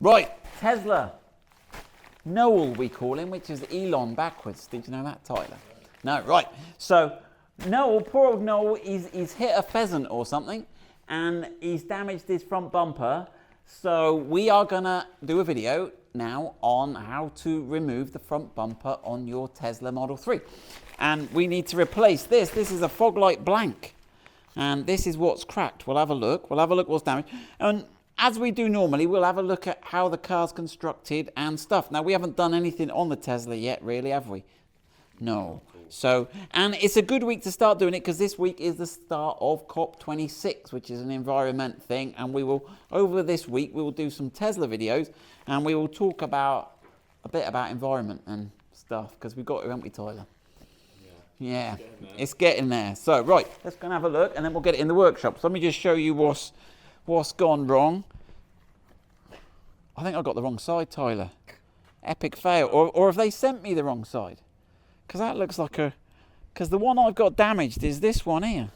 Right, Tesla. Noel, we call him, which is Elon backwards. Did you know that, Tyler? No, right. So, Noel, poor old Noel, he's hit a pheasant or something, and he's damaged his front bumper. So, we are going to do a video now on how to remove the front bumper on your Tesla Model 3. And we need to replace this. This is a fog light blank. And this is what's cracked. We'll have a look. We'll have a look what's damaged. And as we do normally, we'll have a look at how the car's constructed and stuff. Now, we haven't done anything on the Tesla yet, really, have we? No. So, and it's a good week to start doing it because this week is the start of COP26, which is an environment thing. And we will, over this week, we will do some Tesla videos and we will talk about a bit about environment and stuff because we've got to, haven't we, Tyler? Yeah, it's getting there. So, right, let's go and have a look and then we'll get it in the workshop. So let me just show you what's gone wrong. I think I got the wrong side, Tyler. Epic fail. Or have they sent me the wrong side? Because that looks like a... Because the one I've got damaged is this one here.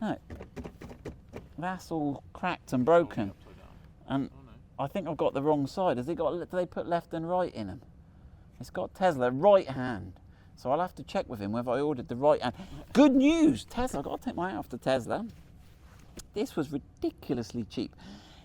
No. That's all cracked and broken. And I think I've got the wrong side. Has it got... Do they put left and right in them? It's got Tesla right hand. So I'll have to check with him whether I ordered the right hand. Good news! Tesla, I've got to take my hat off to Tesla. This was ridiculously cheap.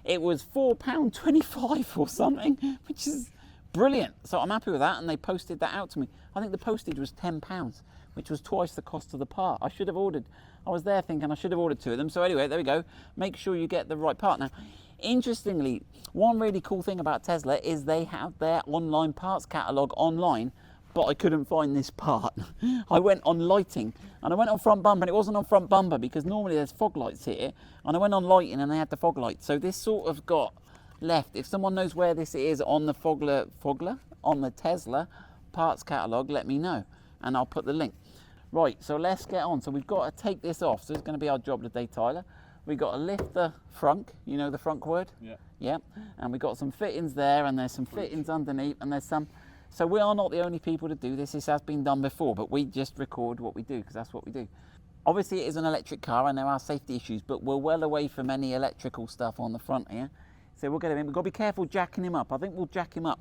It was £4.25 or something, which is brilliant. So I'm happy with that, and they posted that out to me. I think the postage was £10, which was twice the cost of the part. I should have ordered, I was there thinking I should have ordered two of them. So anyway, there we go. Make sure you get the right part. Now, interestingly, one really cool thing about Tesla is they have their online parts catalogue online, but I couldn't find this part. I went on lighting and I went on front bumper and it wasn't on front bumper because normally there's fog lights here, and I went on lighting and they had the fog lights. So this sort of got left. If someone knows where this is on the on the Tesla parts catalogue, let me know and I'll put the link. Right, so let's get on. So we've got to take this off. So it's going to be our job today, Tyler. We've got to lift the frunk, you know the frunk word? Yeah. Yeah, and we've got some fittings there and there's some fittings underneath and there's some... So we are not the only people to do this. This has been done before, but we just record what we do because that's what we do. Obviously, it is an electric car and there are safety issues, but we're well away from any electrical stuff on the front here. So we'll get him in. We've got to be careful jacking him up. I think we'll jack him up.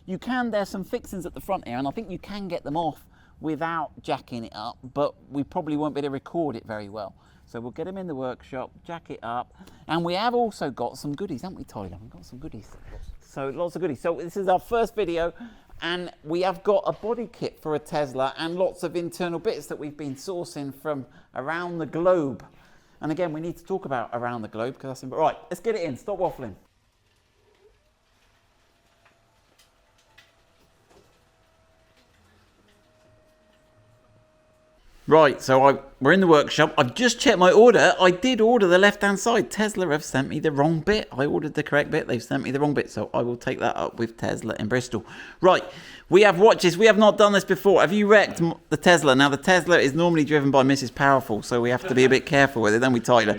You can, there's some fixings at the front here, and I think you can get them off without jacking it up, but we probably won't be able to record it very well. So we'll get him in the workshop, jack it up, and we have also got some goodies, haven't we, Tyler? We've got some goodies. So lots of goodies. So this is our first video. And we have got a body kit for a Tesla and lots of internal bits that we've been sourcing from around the globe. And again, we need to talk about around the globe because that's important. Right, let's get it in. Stop waffling. Right, so we're in the workshop. I've just checked my order. I did order the left-hand side. Tesla have sent me the wrong bit. I ordered the correct bit. They've sent me the wrong bit. So I will take that up with Tesla in Bristol. Right, we have watches. We have not done this before. Have you wrecked the Tesla? Now, the Tesla is normally driven by Mrs. Powerful, so we have to be a bit careful with it, don't we, Tyler?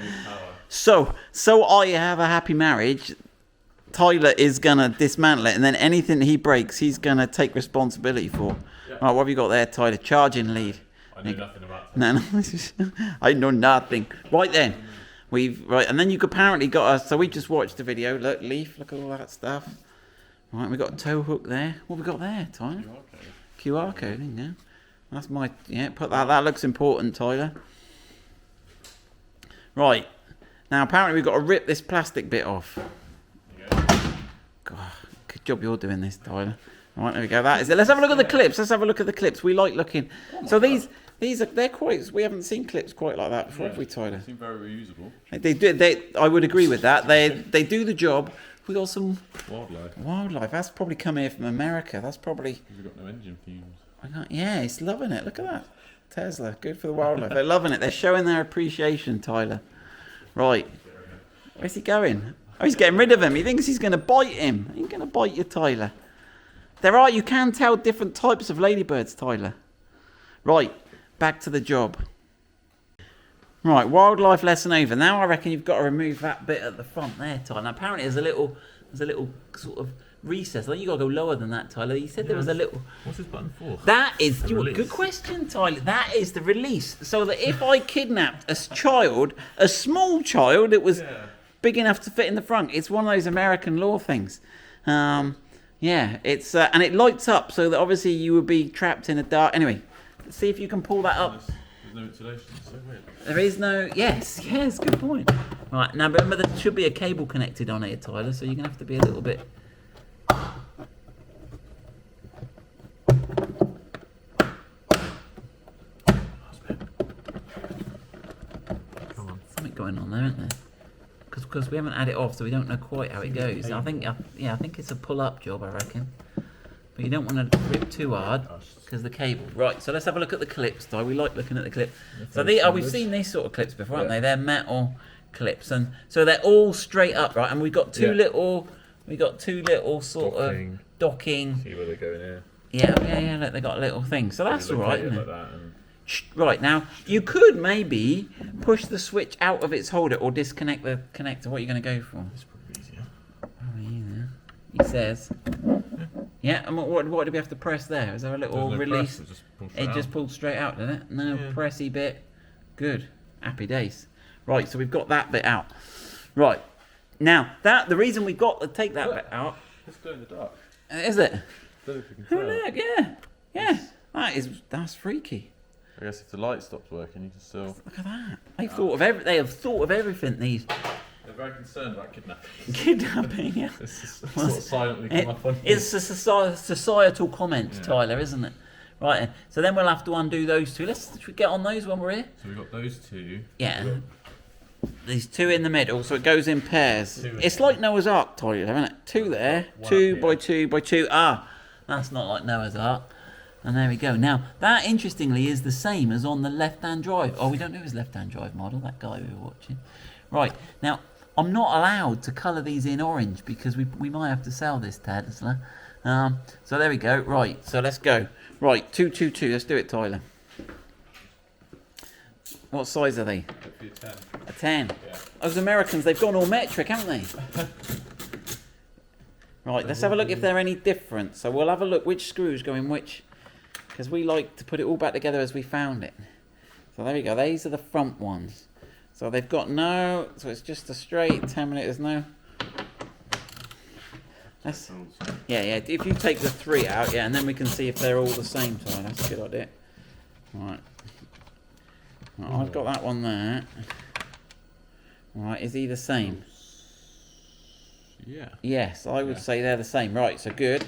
So I have a happy marriage. Tyler is going to dismantle it, and then anything he breaks, he's going to take responsibility for. Yeah. Right, what have you got there, Tyler? Charging lead. I know nothing about that. No, I know nothing. Right then, and then you apparently got us. So we just watched the video. Look, leaf. Look at all that stuff. Right, we got a tow hook there. What have we got there, Tyler? QR code. There you go. That's my Put that. That looks important, Tyler. Right. Now apparently we've got to rip this plastic bit off. God, good job you're doing this, Tyler. Right, there we go. That is it. Let's have a look at the clips. Let's have a look at the clips. We like looking. So they're quite. We haven't seen clips quite like that before, have we, Tyler? They seem very reusable. They do. I would agree with that. They do the job. We got some wildlife. That's probably come here from America. That's probably. We've got no engine fumes. Yeah, he's loving it. Look at that. Tesla, good for the wildlife. They're loving it. They're showing their appreciation, Tyler. Right. Where's he going? Oh, he's getting rid of him. He thinks he's going to bite him. He's going to bite you, Tyler. You can tell different types of ladybirds, Tyler. Right, back to the job. Right, wildlife lesson over. Now I reckon you've got to remove that bit at the front there, Tyler. Now, apparently there's a little sort of recess. I think you've got to go lower than that, Tyler. You said there was a little... What's this button for? That is... Good question, Tyler. That is the release. So that if I kidnapped a child, a small child, it was... Yeah. big enough to fit in the front. It's one of those American law things. Yeah, it's and it lights up so that obviously you would be trapped in a dark. Anyway, see if you can pull that up. There's no insulation. It's so weird. There is no. Yes, good point. Right, now remember there should be a cable connected on here, Tyler, so you're going to have to be a little bit. Come on. Something going on there, isn't there? Because we haven't had it off, so we don't know quite how it goes. I think it's a pull-up job, I reckon. But you don't want to rip too hard because the cable. Right, so let's have a look at the clips, though. We like looking at the clip. So we've seen these sort of clips before, haven't they? They're metal clips, and so they're all straight up, right? And we've got two little sort of docking. See where they go in here. Yeah. Look, they got a little thing. So that's all right, isn't it? Like that and Right, now you could maybe push the switch out of its holder or disconnect the connector. What are you going to go for? it's probably easier. He says. Yeah, and what do we have to press there? Is there a little There's no release? press, It just pulled straight out, did it? No Yeah. pressy bit. Good. Happy days. Right, so we've got that bit out. Right. Now, the reason we've got to take that bit out. Let's go in the dark. Is it? Don't know if we can Oh, tell. look, yeah. That's freaky. I guess if the light stops working, you can still. Look at that. They have thought of everything, these They're very concerned about kidnapping. kidnapping, yeah. It's just sort of silently come up on you. It's a societal comment, Yeah. Tyler, isn't it? Right, then. So then we'll have to undo those two. Should we get on those when we're here? So we've got those two. Yeah. These two in the middle, so it goes in pairs. Two in It's there. like Noah's Ark, Tyler, isn't it? Two there, One two up by here. two by two. Ah, that's not like Noah's Ark. And there we go. Now, that interestingly is the same as on the left-hand drive. Oh, we don't know his left-hand drive model, that guy we were watching. Right, now, I'm not allowed to colour these in orange because we might have to sell this Tesla. So there we go. Right, so let's go. Right, 222. Let's do it, Tyler. What size are they? Hopefully a 10. A 10. Yeah. Those Americans, they've gone all metric, haven't they? Right, let's have a look if they're any different. So we'll have a look which screws go in which, because we like to put it all back together as we found it. So there we go. These are the front ones. So they've got so it's just a straight 10-minute. There's no. Yeah. If you take the 3 out, and then we can see if they're all the same time. That's a good idea. Right. I've got that one there. Right, is he the same? Yeah. Yes, I would say they're the same. Right, so good.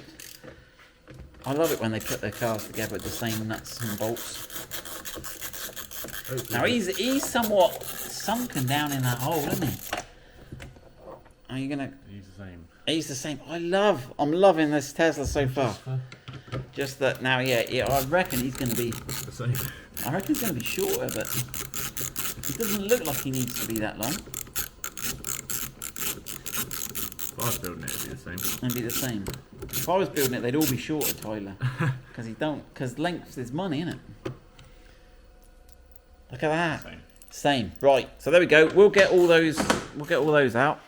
I love it when they put their cars together with the same nuts and bolts. Now he's somewhat sunken down in that hole, isn't he? Are you gonna? He's the same. He's the same. I'm loving this Tesla so far. Just that now, I reckon he's gonna be. The same. I reckon he's gonna be shorter, but it doesn't look like he needs to be that long. If I was building it, it'd be the same. It'd be the same. If I was building it, they'd all be shorter, Tyler. Because length is money, isn't it? Look at that. Same. Right. So there we go. We'll get all those out.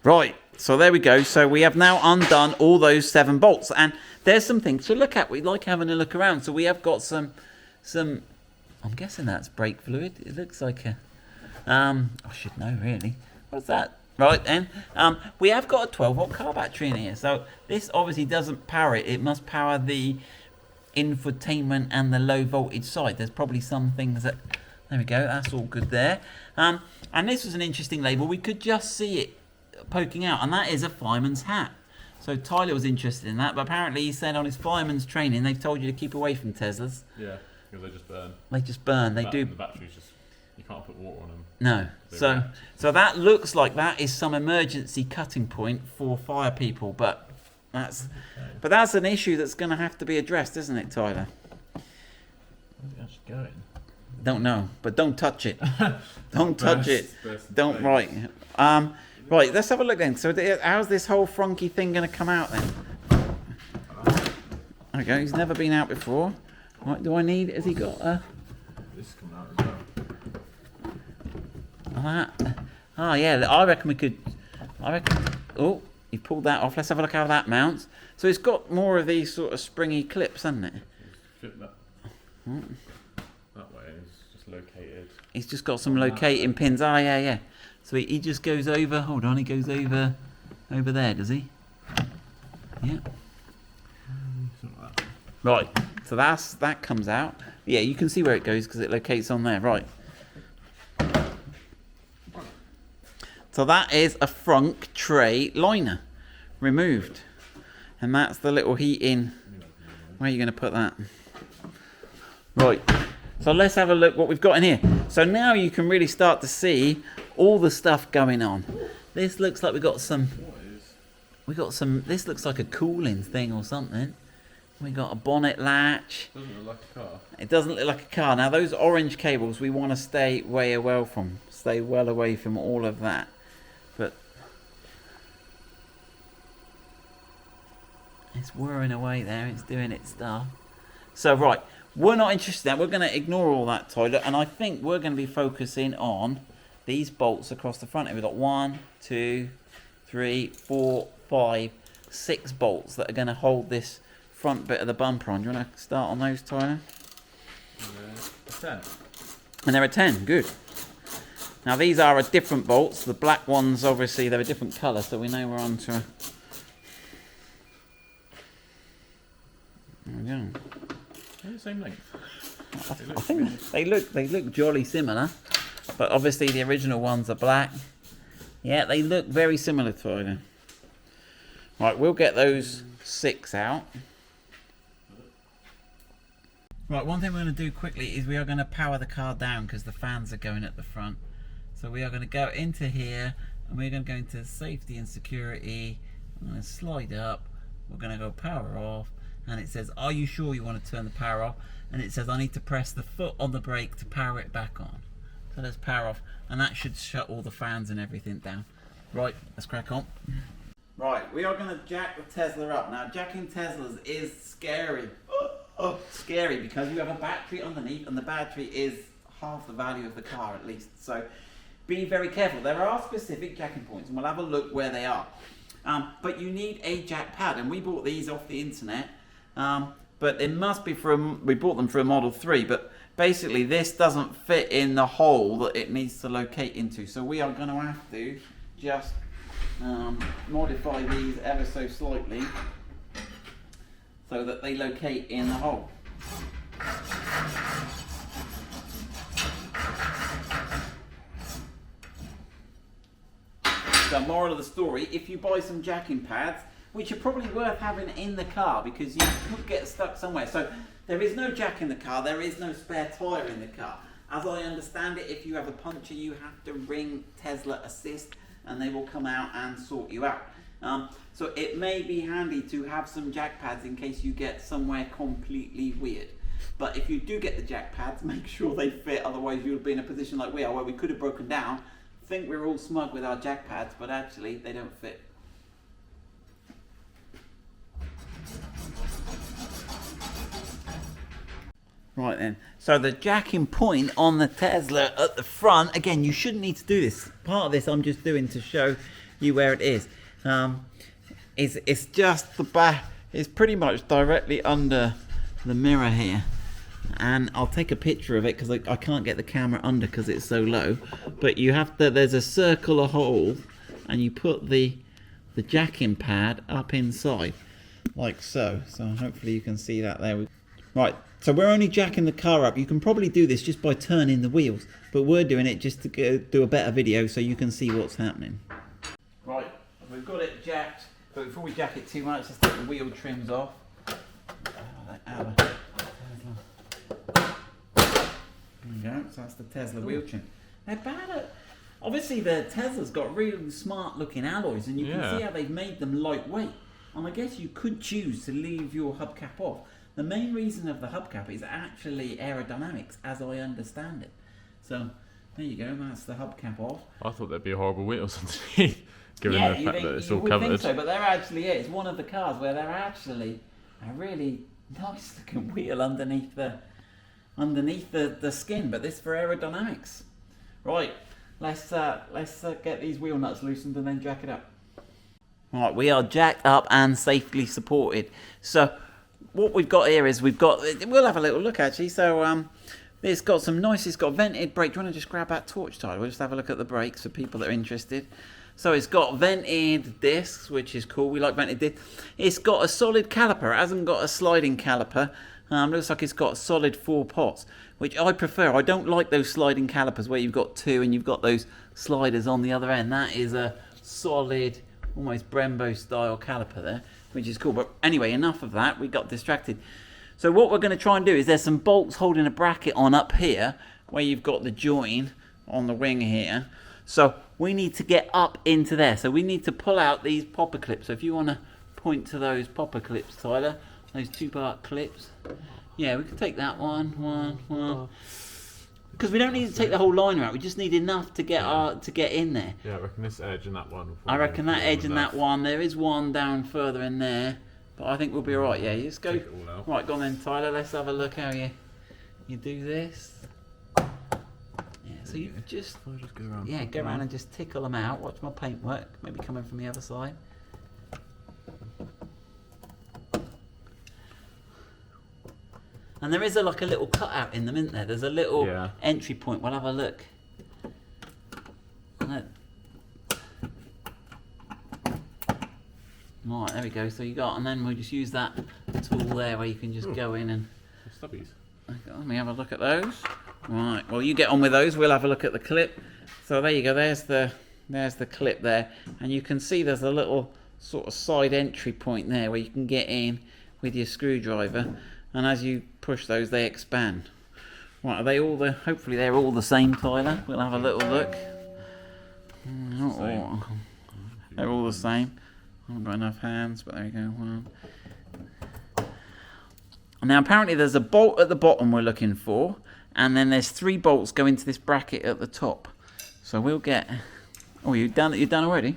Right. So there we go. So we have now undone all those 7 bolts, and there's some things to look at. We like having a look around. So we have got some. I'm guessing that's brake fluid. It looks like a. I should know really. What's that? Right then, we have got a 12-volt car battery in here. So this obviously doesn't power it. It must power the infotainment and the low voltage side. There's probably some things that. There we go. That's all good there. And this was an interesting label. We could just see it poking out, and that is a fireman's hat. So Tyler was interested in that, but apparently he said on his fireman's training they've told you to keep away from Teslas. Yeah, because they just burn. They just burn. They do. The battery's just. You can't put water on them. No. So that looks like that is some emergency cutting point for fire people, but that's an issue that's going to have to be addressed, isn't it, Tyler? Where's it actually going? Don't know, but don't touch it. Don't touch it. Burst Don't. Right. Right. Let's have a look then. So how's this whole frunky thing going to come out then? There we go. He's never been out before. What do I need? Has he got a? This is coming out as well. That. Oh yeah, I reckon we could. Oh, he pulled that off. Let's have a look how that mounts. So it's got more of these sort of springy clips, hasn't it? Fit that. That way is just located. He's just got some locating pins. Oh yeah. So he just goes over. Hold on, he goes over there, does he? Yeah. Something like that. Right. So that comes out. Yeah, you can see where it goes because it locates on there. Right. So that is a front tray liner removed, and that's the little heating. Where are you going to put that? Right. So let's have a look what we've got in here. So now you can really start to see all the stuff going on. This looks like we got some. This looks like a cooling thing or something. We got a bonnet latch. Doesn't look like a car. It doesn't look like a car. Now those orange cables we want to stay way well from. Stay well away from all of that. But it's whirring away there. It's doing its stuff. So right, we're not interested in that. We're going to ignore all that toilet, and I think we're going to be focusing on these bolts across the front. And we've got 1, 2, 3, 4, 5, 6 bolts that are going to hold this front bit of the bumper on. Do you want to start on those, Tyler? 10. And there are 10. Good. Now these are a different bolts. The black ones, obviously, they're a different colour, so we know we're on to. There we go. They're the same length. I think they look jolly similar, but obviously the original ones are black. Yeah, they look very similar to either. Right, we'll get those 6 out. Right, one thing we're going to do quickly is we are going to power the car down because the fans are going at the front. So we are going to go into here and we're going to go into safety and security. I'm going to slide up. We're going to go power off. And it says, are you sure you want to turn the power off? And it says, I need to press the foot on the brake to power it back on. So let's power off. And that should shut all the fans and everything down. Right, let's crack on. Right, we are going to jack the Tesla up. Now, jacking Teslas is scary. Scary because you have a battery underneath and the battery is half the value of the car at least. So be very careful. There are specific jacking points and we'll have a look where they are. But you need a jack pad, and we bought these off the internet. But it must be we bought them for a Model 3, but basically this doesn't fit in the hole that it needs to locate into. So we are going to have to just modify these ever so slightly so that they locate in the hole. So moral of the story, if you buy some jacking pads, which are probably worth having in the car because you could get stuck somewhere. So there is no jack in the car, there is no spare tyre in the car. As I understand it, if you have a puncture, you have to ring Tesla Assist and they will come out and sort you out. So it may be handy to have some jack pads in case you get somewhere completely weird. But if you do get the jack pads, make sure they fit, otherwise you'll be in a position like we are where we could have broken down, think we're all smug with our jack pads, but actually they don't fit. Right then, so the jacking point on the Tesla at the front, again, you shouldn't need to do this. Part of this I'm just doing to show you where it is. It's just the back, it's pretty much directly under the mirror here. And I'll take a picture of it because I can't get the camera under because it's so low. But you have to, there's a circular hole and you put the jacking pad up inside, like so. So hopefully you can see that there. Right, so we're only jacking the car up. You can probably do this just by turning the wheels, but we're doing it just to do a better video so you can see what's happening. Right, we've got it jacked, but before we jack it too much, let's take the wheel trims off. There you go, so that's the Tesla wheel trim. They're bad at... Obviously the Tesla's got really smart looking alloys and you can see how they've made them lightweight. And I guess you could choose to leave your hubcap off. The main reason of the hubcap is actually aerodynamics, as I understand it. So, there you go, that's the hubcap off. I thought there'd be horrible wheels underneath, given the fact that it's all covered. Think so, but there actually is. It's one of the cars where there actually a really nice looking wheel underneath the skin, but this for aerodynamics. Right, let's get these wheel nuts loosened and then jack it up. Right, we are jacked up and safely supported. So what we've got here is we'll have a little look actually. So It's got some nice, it's got vented brake. Do you want to just grab that torch, Tyler? We'll just have a look at the brakes for people that are interested. So it's got vented discs, which is cool. We like vented discs. It's got a solid caliper. It hasn't got a sliding caliper. Looks like it's got solid 4 pots, which I prefer. I don't like those sliding calipers where you've got 2 and you've got those sliders on the other end. That is a solid, almost Brembo style caliper there, which is cool. But anyway, enough of that. We got distracted. So what we're going to try and do is there's some bolts holding a bracket on up here where you've got the join on the wing here. So we need to get up into there. So we need to pull out these popper clips. So if you want to point to those popper clips, Tyler, those 2-part clips. Yeah, we can take that one. Because we don't need to take the whole liner out. We just need enough to get in there. Yeah, I reckon this edge and that one. I reckon that edge and that one. There is one down further in there. But I think we'll be alright, yeah. You just go. Take it all out. Right, go on then, Tyler. Let's have a look how you do this. Yeah, so you just I'll just go around. go around and just tickle them out. Watch my paintwork. Maybe coming from the other side. And there is like a little cutout in them, isn't there? There's a little entry point. We'll have a look. Right, there we go. So you got, and then we'll just use that tool there where you can just go in and. Stubbies. Let me have a look at those. Right. Well, you get on with those. We'll have a look at the clip. So there you go. There's the clip there, and you can see there's a little sort of side entry point there where you can get in with your screwdriver, and as you push those, they expand. Right. Are they all the? Hopefully they're all the same, Tyler. We'll have a little look. They're all the same. I haven't got enough hands, but there you go. One. Now apparently there's a bolt at the bottom we're looking for, and then there's 3 bolts go into this bracket at the top. So we'll get. Oh, you've done it. You've done already.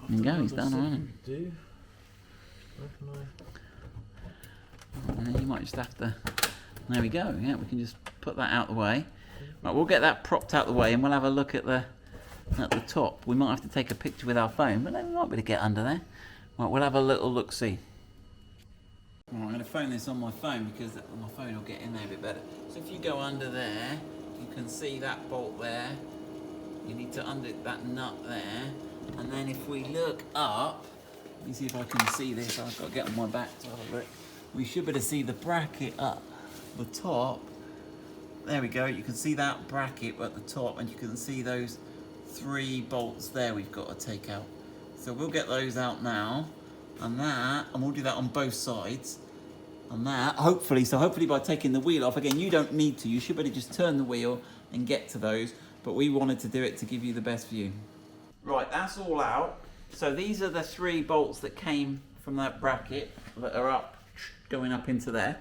There you go. He's done already. You might just have to. There we go. Yeah, we can just put that out the way. Right, we'll get that propped out the way, and we'll have a look at the top. We might have to take a picture with our phone, but then we might be able to get under there. Right, we'll have a little look-see. Right, I'm going to phone this on my phone because my phone will get in there a bit better. So if you go under there, you can see that bolt there. You need to undo that nut there. And then if we look up, let me see if I can see this. I've got to get on my back to have a look. We should be able to see the bracket up the top. There we go. You can see that bracket at the top, and you can see those 3 bolts there we've got to take out. So we'll get those out now, and we'll do that on both sides. And that, hopefully by taking the wheel off, again, you don't need to, you should be able to just turn the wheel and get to those, but we wanted to do it to give you the best view. Right, that's all out. So these are the 3 bolts that came from that bracket that are up, going up into there.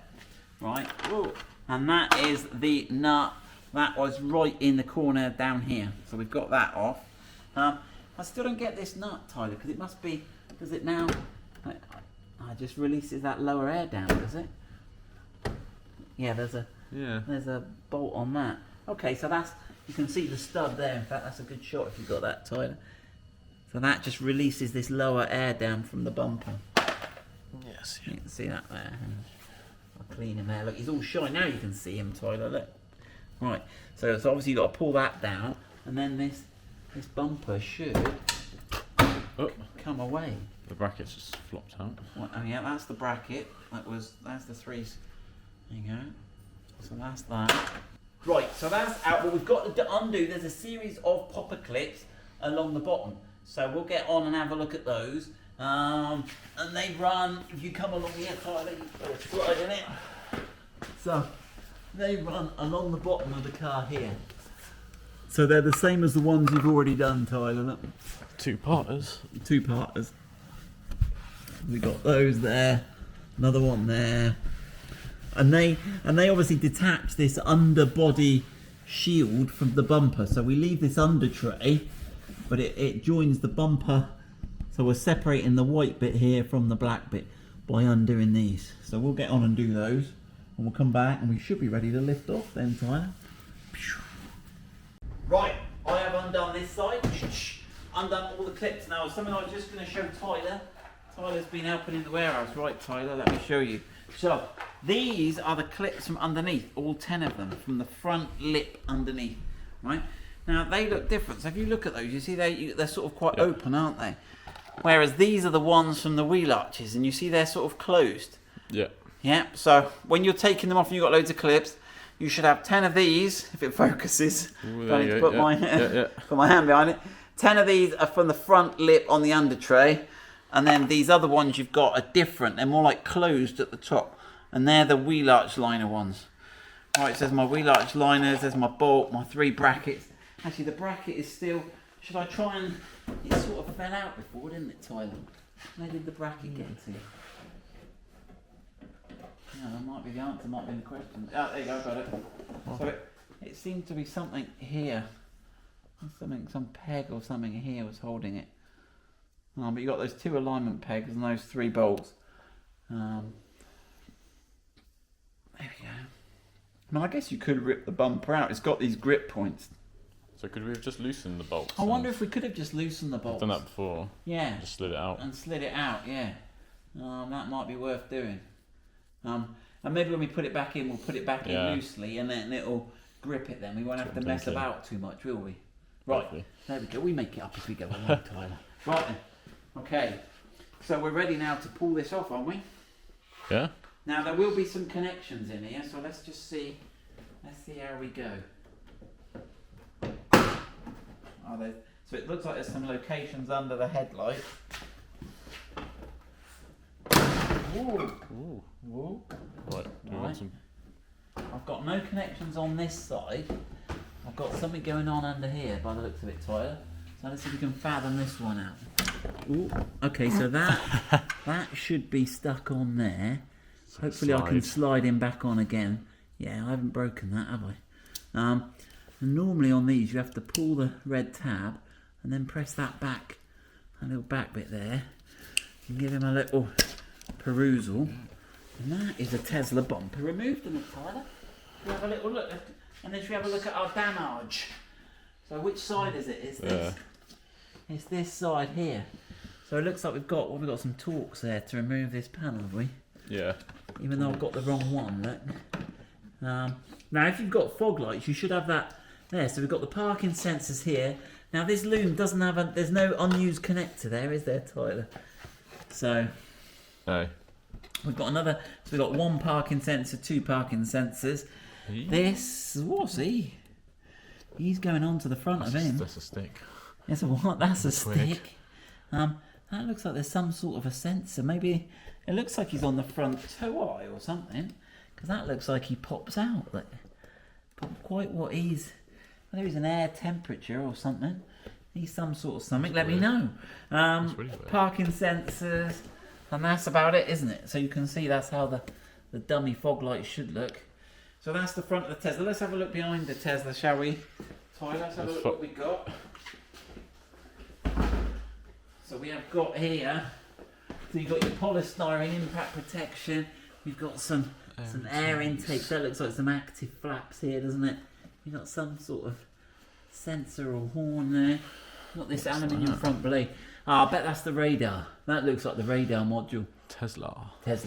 Right, whoa. And that is the nut that was right in the corner down here. So we've got that off. I still don't get this nut, Tyler, because it must be, does it now, I just releases that lower air down, does it? Yeah, there's a bolt on that. Okay, so that's, you can see the stud there. In fact, that's a good shot if you've got that, Tyler. So that just releases this lower air down from the bumper. Yes. You can see that there. I'll clean him there. Look, he's all shiny. Now you can see him, Tyler, look. Right, so obviously you've got to pull that down, and then this bumper should come away. The bracket's just flopped out. Well, oh yeah, that's the bracket. That's the 3. There you go. So that's that. Right, so that's out. But we've got to undo. There's a series of popper clips along the bottom. So we'll get on and have a look at those. And they run. If you come along here, Tyler, you've got to slide in it. So they run along the bottom of the car here. So they're the same as the ones you've already done, Tyler. Look. 2-parters. 2-parters. We got those there, another one there, and they obviously detach this underbody shield from the bumper. So we leave this under tray, but it joins the bumper. So we're separating the white bit here from the black bit by undoing these. So we'll get on and do those, and we'll come back, and we should be ready to lift off then, Tyler. Right, I have undone this side. Undone all the clips now. Something I was just going to show Tyler. Tyler's been helping in the warehouse. Right, Tyler, let me show you. So, These are the clips from underneath, all 10 of them, from the front lip underneath, right? Now, they look different. So if you look at those, you see they're sort of quite open, aren't they? Whereas these are the ones from the wheel arches, and you see they're sort of closed. Yeah. Yeah, so when you're taking them off and you've got loads of clips, you should have 10 of these, if it focuses. Ooh, Don't need to put, yeah. put my hand behind it. 10 of these are from the front lip on the under tray, and then these other ones you've got are different. They're more like closed at the top, and they're the wheel arch liner ones. Right, so there's my wheel arch liners, there's my bolt, my 3 brackets. Actually, the bracket is still... Should I try and... It sort of fell out before, didn't it, Tyler? Where did the bracket get to? No, that might be the answer, might be the question. Oh, there you go, got it. So it seemed to be something here. Some peg or something here was holding it. But you got those 2 alignment pegs and those 3 bolts. There we go. I mean, I guess you could rip the bumper out. It's got these grip points. So could we have just loosened the bolts? I wonder if we could have just loosened the bolts. I've done that before. Yeah. Just slid it out. And slid it out, yeah. That might be worth doing. And maybe when we put it back in, we'll put it back in loosely, and then it'll grip it then. We won't have to mess about too much, will we? Right, Hopefully. there we go. We make it up as we go along, Tyler. Right then. Okay. So we're ready now to pull this off, aren't we? Yeah. Now there will be some connections in here, so let's just see. Let's see how we go. So it looks like there's some locations under the headlight. Ooh. Ooh. Ooh. Right. Do we want some? I've got no connections on this side. I've got something going on under here by the looks of it, Tyler. So let's see if we can fathom this one out. Ooh. Okay, so that should be stuck on there. Hopefully I can slide him back on again. Yeah, I haven't broken that, have I? And normally on these you have to pull the red tab and then press that back, a little back bit there, and give him a little perusal. And that is a Tesla bumper removed in it, Tyler. We have a little look, and then should we have a look at our damage? So which side is it? It's this. It's this side here. So it looks like we've got some Torx there to remove this panel, have we? Yeah. Even though I've got the wrong one, look. Now, if you've got fog lights, you should have that there. So we've got the parking sensors here. Now, this loom doesn't have there's no unused connector there, is there, Tyler? So, No. we've got another. So we've got 1 parking sensor, 2 parking sensors. This, what's he? He's going on to the front of him. That's a stick. It's a what? That's a Twig. stick. That looks like there's some sort of a sensor. Maybe it looks like he's on the front toe eye or something, because that looks like he pops out. Like, but quite what he's. Whether he's an air temperature or something. He's some sort of something. Let me know. That's really weird. Parking sensors, and that's about it, isn't it? So you can see that's how the dummy fog light should look. So that's the front of the Tesla. Let's have a look behind the Tesla, shall we? Tyler, let's have a look what we got. So we have got here, so you've got your polystyrene impact protection, we've got some air intake, that looks like some active flaps here, doesn't it? You've got some sort of sensor or horn there. You've got this aluminium front blade. I bet that's the radar. That looks like the radar module. Tesla. Right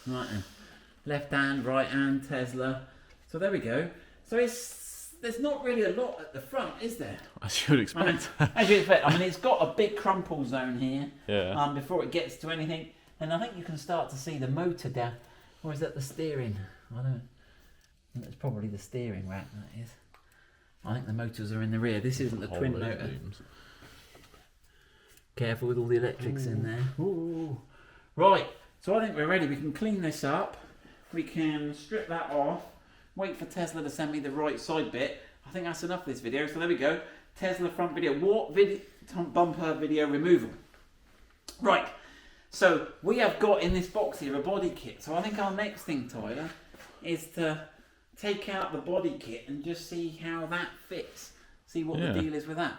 then. Left hand, right hand, Tesla. So there we go. So there's not really a lot at the front, is there? As you would expect. As you expect. I mean, it's got a big crumple zone here. Yeah. Before it gets to anything, and I think you can start to see the motor down. Or is that the steering? I don't know. I think that's probably the steering rack. That is. I think the motors are in the rear. This isn't the twin motor. Beams. Careful with all the electrics in there. Ooh. Right. So I think we're ready. We can clean this up. We can strip that off. Wait for Tesla to send me the right side bit. I think that's enough for this video. So there we go. Tesla front video. Bumper video removal. Right. So we have got in this box here a body kit. So I think our next thing, Tyler, is to take out the body kit and just see how that fits. See what the deal is with that.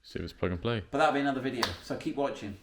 See if it's plug and play. But that'll be another video. So keep watching.